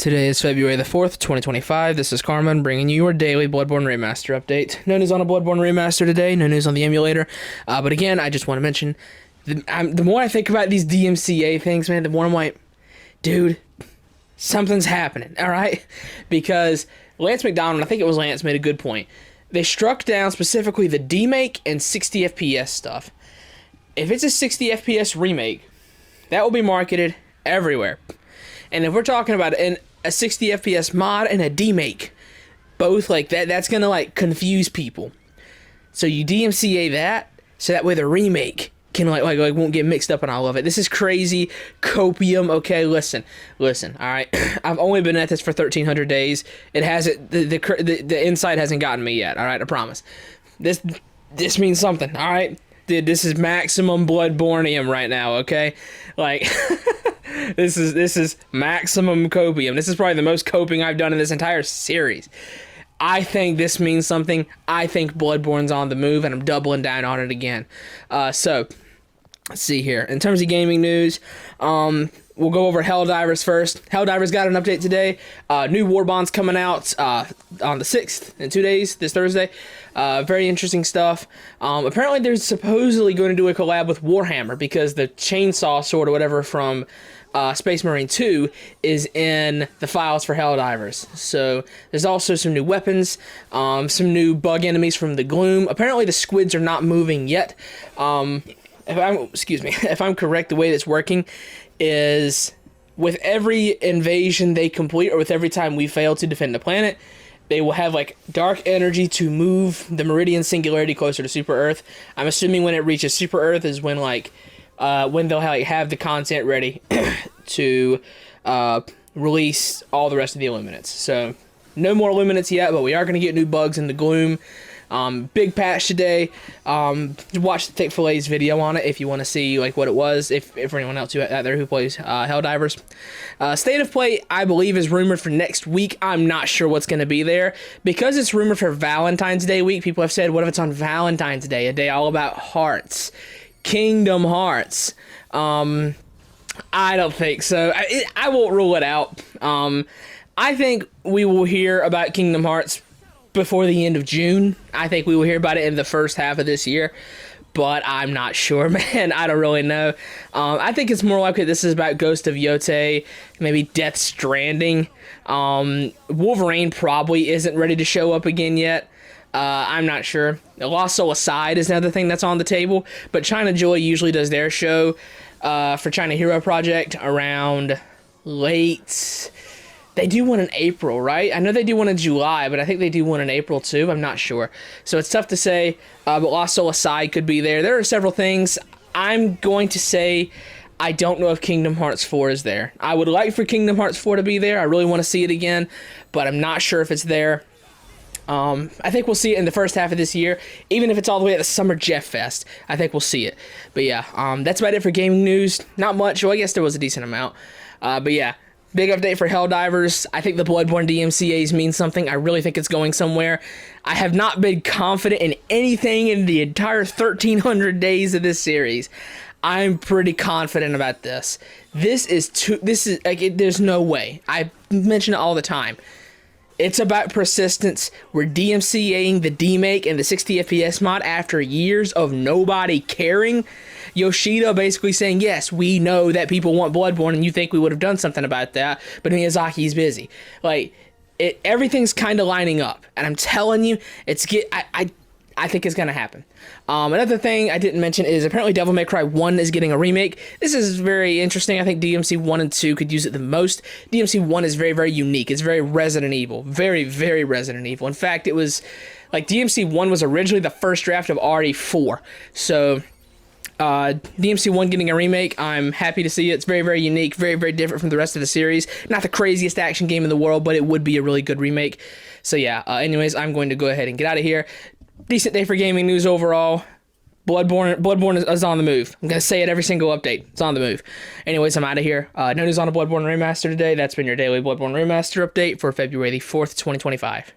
Today is February the 4th, 2025. This is Carmen bringing you your daily Bloodborne Remaster update. No news on a Bloodborne Remaster today, no news on the emulator. But again, I just want to mention, the more I think about these DMCA things, man, the more I'm like, dude, something's happening, all right? Because Lance McDonald, I think it was Lance, made a good point. They struck down specifically the demake and 60 FPS stuff. If it's a 60 FPS remake, that will be marketed everywhere. And if we're talking about a 60 FPS mod and a demake, both like that, that's gonna like confuse people. So you DMCA that, so that way the remake can like won't get mixed up in all of it. This is crazy copium. Okay, listen. All right, I've only been at this for 1,300 days. It hasn't the insight hasn't gotten me yet. All right, I promise. This means something. All right. Dude, this is maximum Bloodborne-ium right now, okay? Like, this is maximum copium. This is probably the most coping I've done in this entire series. I think this means something. I think Bloodborne's on the move, and I'm doubling down on it again. So, let's see here. In terms of gaming news, we'll go over Helldivers first. Helldivers got an update today. New Warbond's coming out on the 6th, in 2 days, this Thursday. Very interesting stuff. Apparently they're supposedly going to do a collab with Warhammer because the chainsaw sword or whatever from Space Marine 2 is in the files for Helldivers. So there's also some new weapons, some new bug enemies from the Gloom. Apparently the squids are not moving yet. If I'm correct, the way that's working is with every invasion they complete, or with every time we fail to defend the planet, they will have like dark energy to move the Meridian Singularity closer to Super Earth. I'm assuming when it reaches Super Earth is when when they'll have the content ready to release all the rest of the Illuminates. So no more Illuminates yet, but we are going to get new bugs in the Gloom. Big patch today. Watch the Thick Fillets video on it if you want to see like what it was, if for anyone else out there who plays Helldivers. State of Play, I believe, is rumored for next week. I'm not sure what's going to be there. Because it's rumored for Valentine's Day week, people have said, what if it's on Valentine's Day, a day all about hearts? Kingdom Hearts. I don't think so. I won't rule it out. I think we will hear about Kingdom Hearts before the end of June. I think we will hear about it in the first half of this year, but I'm not sure, man. I don't really know. I think it's more likely this is about Ghost of Yotei, maybe Death Stranding. Wolverine probably isn't ready to show up again yet. I'm not sure. Lost Soul Aside is another thing that's on the table, but China Joy usually does their show for China Hero Project around late. They do one in April, right? I know they do one in July, but I think they do one in April too. I'm not sure. So it's tough to say, but Lost Soul Aside could be there. There are several things. I'm going to say I don't know if Kingdom Hearts 4 is there. I would like for Kingdom Hearts 4 to be there. I really want to see it again, but I'm not sure if it's there. I think we'll see it in the first half of this year, even if it's all the way at the Summer Jeff Fest. I think we'll see it. But yeah, that's about it for gaming news. Not much. Well, I guess there was a decent amount. But yeah. Big update for Helldivers. I think the Bloodborne DMCAs mean something. I really think it's going somewhere. I have not been confident in anything in the entire 1,300 days of this series. I'm pretty confident about this. There's no way. I mention it all the time. It's about persistence. We're DMCAing the demake and the 60 FPS mod after years of nobody caring. Yoshida basically saying, yes, we know that people want Bloodborne and you think we would have done something about that, but Miyazaki's busy. Like, everything's kind of lining up, and I'm telling you, I think it's going to happen. Another thing I didn't mention is apparently Devil May Cry 1 is getting a remake. This is very interesting. I think DMC 1 and 2 could use it the most. DMC 1 is very, very unique. It's very Resident Evil. Very, very Resident Evil. In fact, it was, like, DMC 1 was originally the first draft of RE4. So DMC 1 getting a remake, I'm happy to see it. It's very, very unique, very, very different from the rest of the series. Not the craziest action game in the world, but it would be a really good remake. So yeah, anyways, I'm going to go ahead and get out of here. Decent day for gaming news overall. Bloodborne is on the move. I'm going to say it every single update. It's on the move. Anyways, I'm out of here. No news on a Bloodborne Remaster today. That's been your daily Bloodborne Remaster update for February the 4th, 2025.